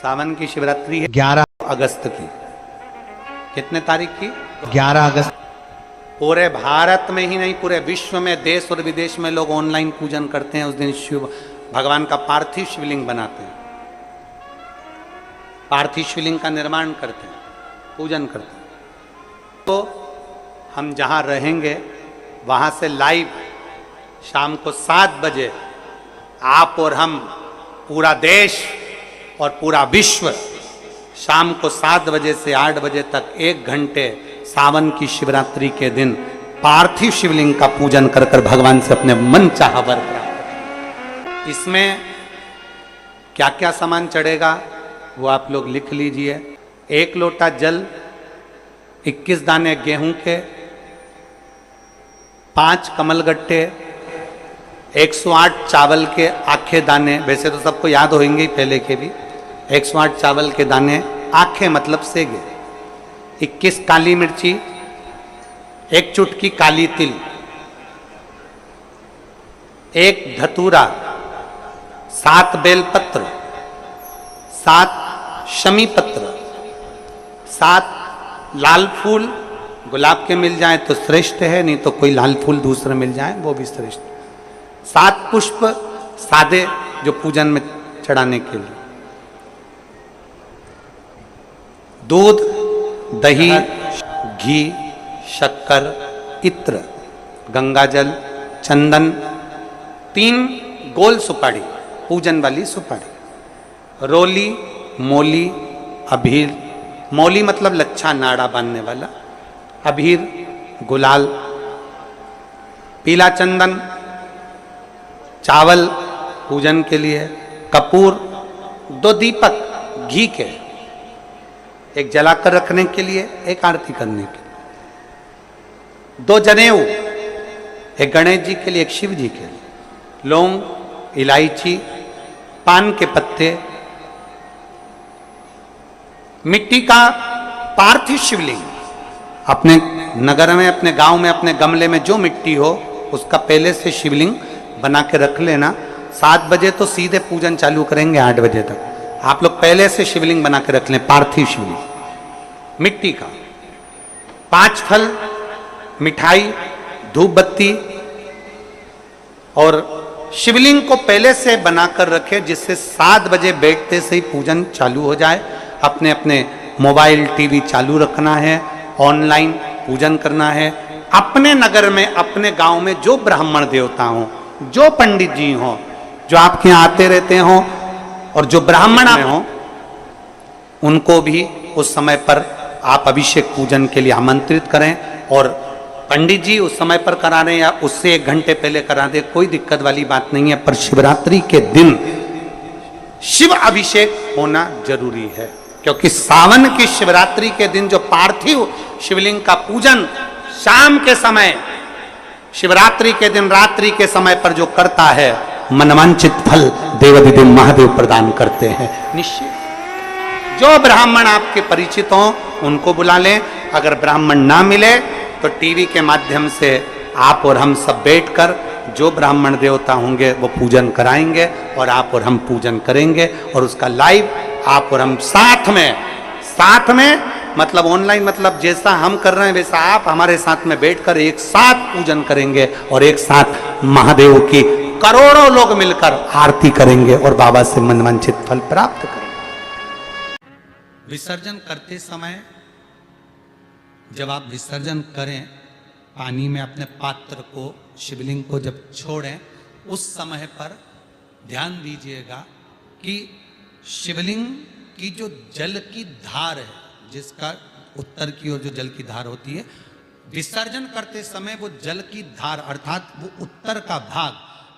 सावन की शिवरात्रि है 11 अगस्त की। कितने तारीख की? 11 अगस्त। पूरे भारत में ही नहीं, पूरे विश्व में, देश और विदेश में लोग ऑनलाइन पूजन करते हैं। उस दिन शिव भगवान का पार्थिव शिवलिंग बनाते हैं, पार्थिव शिवलिंग का निर्माण करते हैं, पूजन करते हैं। तो हम जहाँ रहेंगे वहाँ से लाइव शाम को 7 बजे आप और हम, पूरा देश और पूरा विश्व, शाम को 7 बजे से 8 बजे तक 1 घंटे सावन की शिवरात्रि के दिन पार्थिव शिवलिंग का पूजन कर कर भगवान से अपने मन चाहा वर प्राप्त। इसमें क्या क्या सामान चढ़ेगा वो आप लोग लिख लीजिए। 1 लोटा जल, 21 दाने गेहूं के, 5 कमलगट्टे, 108 चावल के आखे दाने। वैसे तो सबको याद होंगे ही पहले के भी। 108 चावल के दाने, आखे मतलब सेगे, 21 काली मिर्ची, 1 चुटकी काली तिल, 1 धतूरा, 7 बेलपत्र, 7 शमी पत्र, 7 लाल फूल। गुलाब के मिल जाए तो श्रेष्ठ है, नहीं तो कोई लाल फूल दूसरा मिल जाए वो भी श्रेष्ठ। 7 पुष्प सादे जो पूजन में चढ़ाने के लिए। दूध, दही, घी, शक्कर, इत्र, गंगाजल, चंदन, 3 गोल सुपारी, पूजन वाली सुपारी, रोली, मोली, अबीर। मोली मतलब लच्छा नाड़ा बांधने वाला, अबीर, गुलाल, पीला चंदन, चावल पूजन के लिए, कपूर, 2 दीपक घी के, 1 जलाकर रखने के लिए, 1 आरती करने के लिए, 2 जनेऊ, 1 गणेश जी के लिए, 1 शिव जी के लिए, लौंग, इलायची, पान के पत्ते, मिट्टी का पार्थिव शिवलिंग। अपने नगर में, अपने गांव में, अपने गमले में जो मिट्टी हो उसका पहले से शिवलिंग बना के रख लेना। 7 बजे तो सीधे पूजन चालू करेंगे, 8 बजे तक आप लोग पहले से शिवलिंग बना के रख लें, पार्थिव शिवलिंग मिट्टी का। 5 फल, मिठाई, धूप बत्ती, और शिवलिंग को पहले से बनाकर रखे जिससे 7 बजे बैठते से ही पूजन चालू हो जाए। अपने अपने मोबाइल टीवी चालू रखना है, ऑनलाइन पूजन करना है। अपने नगर में, अपने गांव में जो ब्राह्मण देवता हों, जो पंडित जी हों, जो आपके यहाँ आते रहते हों, और जो ब्राह्मण हों, उनको भी उस समय पर आप अभिषेक पूजन के लिए आमंत्रित करें। और पंडित जी उस समय पर करा रहे हैं या उससे 1 घंटे पहले करा दे, कोई दिक्कत वाली बात नहीं है। पर शिवरात्रि के दिन शिव अभिषेक होना जरूरी है, क्योंकि सावन की शिवरात्रि के दिन जो पार्थिव शिवलिंग का पूजन शाम के समय, शिवरात्रि के दिन रात्रि के समय पर जो करता है, मनवांचित फल देवाधिदेव महादेव प्रदान करते हैं निश्चित। जो ब्राह्मण आपके परिचित हों उनको बुला लें। अगर ब्राह्मण ना मिले तो टीवी के माध्यम से आप और हम सब बैठकर जो ब्राह्मण देवता होंगे वो पूजन कराएंगे और आप और हम पूजन करेंगे। और उसका लाइव आप और हम साथ में मतलब ऑनलाइन, मतलब जैसा हम कर रहे हैं वैसा आप हमारे साथ में बैठकर एक साथ पूजन करेंगे और एक साथ महादेव की करोड़ों लोग मिलकर आरती करेंगे और बाबा से मनवांछित फल प्राप्त करेंगे। विसर्जन करते समय जब आप विसर्जन करें, पानी में अपने पात्र को, शिवलिंग को जब छोड़ें, उस समय पर ध्यान दीजिएगा कि शिवलिंग की जो जल की धार है, जिसका उत्तर की ओर जो जल की धार होती है, विसर्जन करते समय वो जल की धार अर्थात वो उत्तर का भाग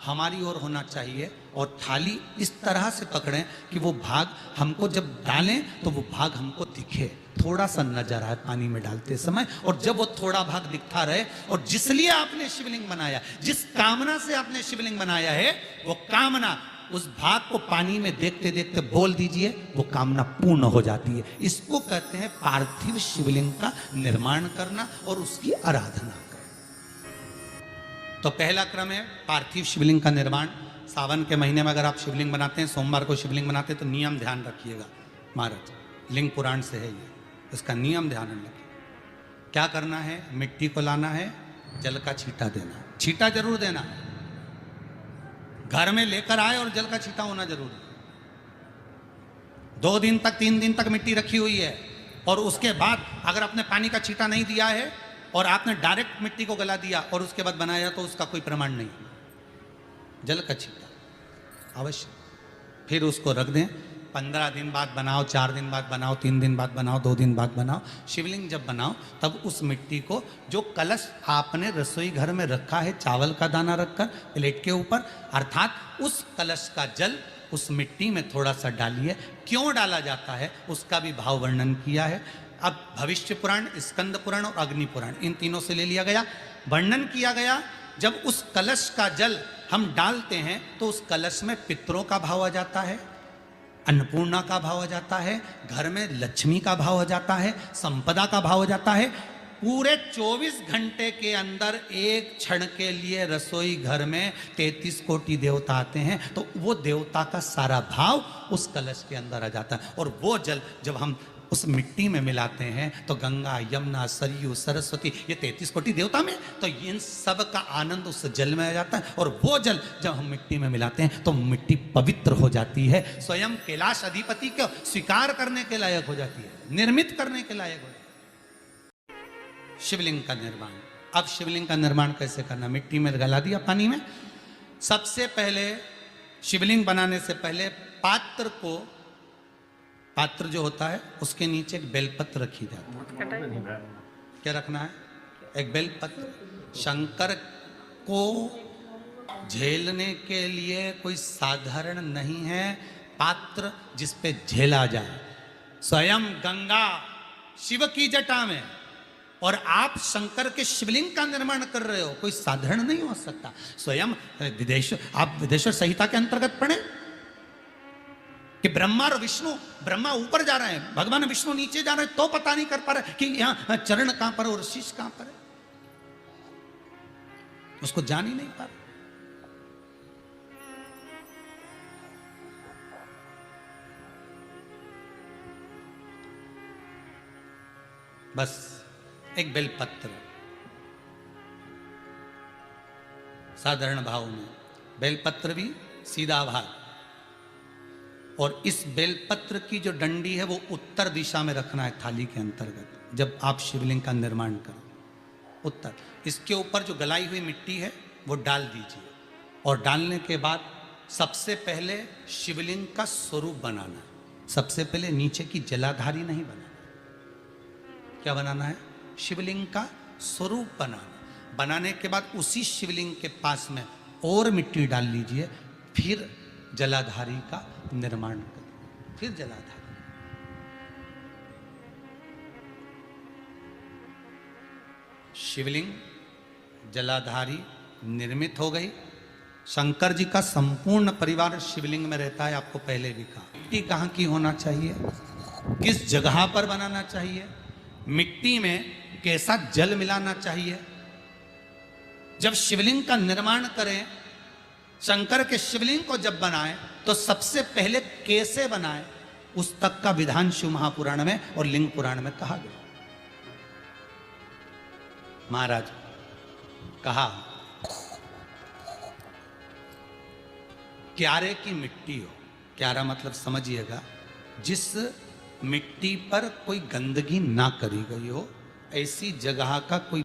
हमारी ओर होना चाहिए। और थाली इस तरह से पकड़ें कि वो भाग हमको जब डालें तो वो भाग हमको दिखे, थोड़ा सा नजर आए पानी में डालते समय। और जब वो थोड़ा भाग दिखता रहे, और जिसलिए आपने शिवलिंग बनाया, जिस कामना से आपने शिवलिंग बनाया है, वो कामना उस भाग को पानी में देखते देखते बोल दीजिए, वो कामना पूर्ण हो जाती है। इसको कहते हैं पार्थिव शिवलिंग का निर्माण करना और उसकी आराधना करना। तो पहला क्रम है पार्थिव शिवलिंग का निर्माण। सावन के महीने में अगर आप शिवलिंग बनाते हैं, सोमवार को शिवलिंग बनाते हैं, तो नियम ध्यान रखिएगा। महाराज लिंग पुराण से है ये, इसका नियम ध्यान रखें। क्या करना है, मिट्टी को लाना है, जल का छींटा देना, छींटा जरूर देना, घर में लेकर आए और जल का छींटा होना जरूरी है। 2 दिन तक 3 दिन तक मिट्टी रखी हुई है और उसके बाद अगर आपने पानी का छींटा नहीं दिया है और आपने डायरेक्ट मिट्टी को गला दिया और उसके बाद बनाया तो उसका कोई प्रमाण नहीं। जल का छींटा अवश्य, फिर उसको रख दें। 15 दिन बाद बनाओ, 4 दिन बाद बनाओ, 3 दिन बाद बनाओ, 2 दिन बाद बनाओ। शिवलिंग जब बनाओ तब उस मिट्टी को, जो कलश आपने रसोई घर में रखा है चावल का दाना रखकर प्लेट के ऊपर, अर्थात उस कलश का जल उस मिट्टी में थोड़ा सा डालिए। क्यों डाला जाता है उसका भी भाव वर्णन किया है। अब भविष्य पुराण, स्कंद पुराण और अग्नि पुराण, इन तीनों से ले लिया गया। वर्णन किया गया जब उस कलश का जल हम डालते हैं तो उस कलश में पितरों का भाव आ जाता है, अन्नपूर्णा का भाव आ जाता है, घर में लक्ष्मी का भाव आ जाता है, संपदा का भाव आ जाता है। पूरे 24 घंटे के अंदर एक क्षण के लिए रसोई घर में 33 कोटि देवता आते हैं, तो वो देवता का सारा भाव उस कलश के अंदर आ जाता है। और वो जल जब हम उस मिट्टी में मिलाते हैं तो गंगा, यमुना, सरयू, सरस्वती, ये 33 कोटि देवता में, तो इन सब का आनंद उस जल में आ जाता है। और वो जल जब हम मिट्टी में मिलाते हैं तो मिट्टी पवित्र हो जाती है, स्वयं कैलाश अधिपति को स्वीकार करने के लायक हो जाती है, निर्मित करने के लायक हो जाती है। शिवलिंग का निर्माण। अब शिवलिंग का निर्माण कैसे करना, मिट्टी में गला दिया पानी में। सबसे पहले शिवलिंग बनाने से पहले पात्र जो होता है उसके नीचे एक बेलपत्र रखी जाती है। क्या रखना है, एक बेलपत्र। शंकर को झेलने के लिए कोई साधारण नहीं है पात्र जिस पे झेला जाए। स्वयं गंगा शिव की जटा में और आप शंकर के शिवलिंग का निर्माण कर रहे हो, कोई साधारण नहीं हो सकता। स्वयं आप विदेश्वर संहिता के अंतर्गत पढ़े कि ब्रह्मा और विष्णु, ब्रह्मा ऊपर जा रहे हैं, भगवान विष्णु नीचे जा रहे हैं, तो पता नहीं कर पा रहे कि यहां चरण कहां पर और शीश कहां पर है, उसको जान ही नहीं पा रहे। बस एक बेलपत्र, साधारण भाव में बेलपत्र भी सीधा भाग, और इस बेलपत्र की जो डंडी है वो उत्तर दिशा में रखना है थाली के अंतर्गत। जब आप शिवलिंग का निर्माण करो उत्तर, इसके ऊपर जो गलाई हुई मिट्टी है वो डाल दीजिए। और डालने के बाद सबसे पहले शिवलिंग का स्वरूप बनाना है। सबसे पहले नीचे की जलाधारी नहीं बनाना, क्या बनाना है, शिवलिंग का स्वरूप बनाना। बनाने के बाद उसी शिवलिंग के पास में और मिट्टी डाल लीजिए, फिर जलाधारी का निर्माण करें, फिर जलाधारी। शिवलिंग जलाधारी निर्मित हो गई। शंकर जी का संपूर्ण परिवार शिवलिंग में रहता है, आपको पहले भी कहा। मिट्टी कहाँ की होना चाहिए, किस जगह पर बनाना चाहिए, मिट्टी में कैसा जल मिलाना चाहिए। जब शिवलिंग का निर्माण करें, शंकर के शिवलिंग को जब बनाएं तो सबसे पहले कैसे बनाएं, उस तक का विधान शिव महापुराण में और लिंग पुराण में कहा गया। महाराज कहा क्यारे की मिट्टी हो, क्यारा मतलब समझिएगा जिस मिट्टी पर कोई गंदगी ना करी गई हो, ऐसी जगह का कोई